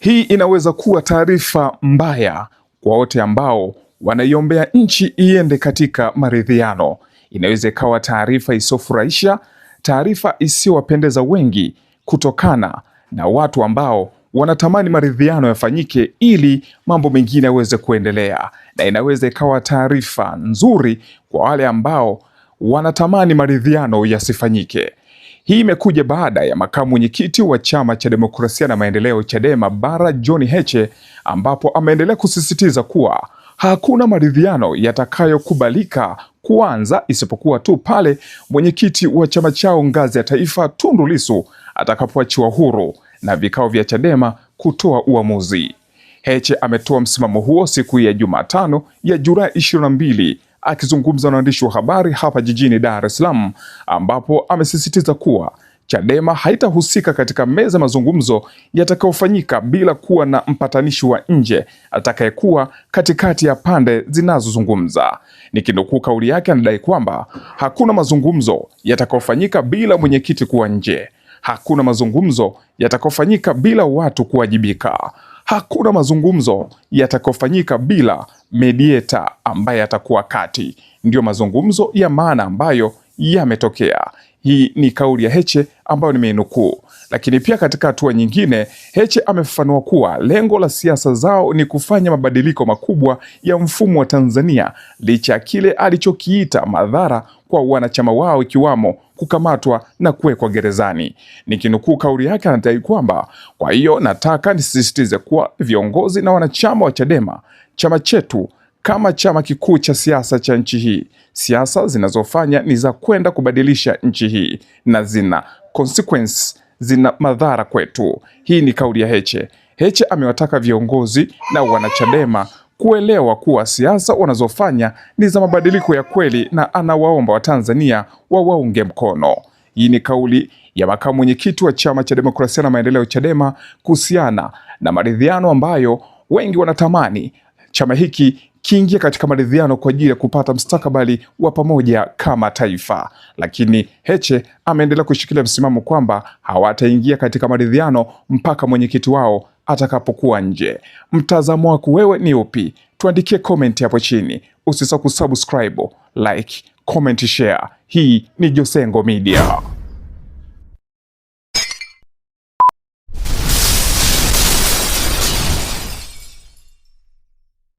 Hii inaweza kuwa taarifa mbaya kwa wote ambao wanaiombea nchi iende katika maridhiano. Inaweza ikawa taarifa isiyofurahisha, taarifa isiyowapendeza wengi, kutokana na watu ambao wanatamani maridhiano yafanyike ili mambo mengine yaweze kuendelea, na inaweza ikawa taarifa nzuri kwa wale ambao wanatamani maridhiano yasifanyike. Hii imekuja baada ya makamu mwenyekiti wa Chama cha Demokrasia na Maendeleo Chadema Bara John Heche, ambapo ameendelea kusisitiza kuwa hakuna maridhiano yatakayokubalika kuanza isipokuwa tu pale mwenyekiti wa chama chao ngazi ya taifa Tundu Lissu atakapoachiwa huru na vikao vya Chadema kutoa uamuzi. Heche ametoa msimamo huo siku ya Jumatano ya Julai 22 akizungumza na waandishi wa habari hapa jijini Dar es Salaam, ambapo amesisitiza kuwa Chadema haitahusika katika meza mazungumzo yatakayofanyika bila kuwa na mpatanishi wa nje atakayekuwa katikati ya pande zinazozungumza. Nikinukuu kauli yake, anadai kwamba hakuna mazungumzo yatakayofanyika bila mwenyekiti kuwa nje. Hakuna mazungumzo yatakayofanyika bila watu kuwajibika. Hakuna mazungumzo yatakayofanyika bila mediator ambaye atakuwa kati. Ndio mazungumzo ya maana ambayo yametokea. Hii ni kauli ya Heche ambayo nimeinukuu. Lakini pia katika hatua nyingine, Heche amefafanua kuwa lengo la siasa zao ni kufanya mabadiliko makubwa ya mfumo wa Tanzania, licha ya kile alichokiita madhara kwa wanachama wao, ikiwamo kukamatwa na kuwekwa gerezani. Nikinukuu kauli yake, anadai kwamba kwa hiyo nataka nisisitize kuwa viongozi na wanachama wa Chadema, chama chetu kama chama kikuu cha siasa cha nchi hii, siasa zinazofanya ni za kwenda kubadilisha nchi hii na zina consequence, zina madhara kwetu. Hii ni kauli ya Heche. Heche amewataka viongozi na wanachadema kuelewa kuwa siasa wanazofanya ni za mabadiliko ya kweli, na anawaomba Watanzania wawaunge mkono. Hii ni kauli ya makamu mwenyekiti wa Chama cha Demokrasia na Maendeleo Chadema kuhusiana na maridhiano ambayo wengi wanatamani chama hiki kiingia katika maridhiano kwa ajili ya kupata mustakabali wa pamoja kama taifa. Lakini Heche ameendelea kushikilia msimamo kwamba hawataingia katika maridhiano mpaka mwenyekiti wao atakapokuwa nje. Mtazamo wako wewe ni upi? Tuandikie comment hapo chini. Usisahau kusubscribe, like, comment, share. Hii ni Josengo Media.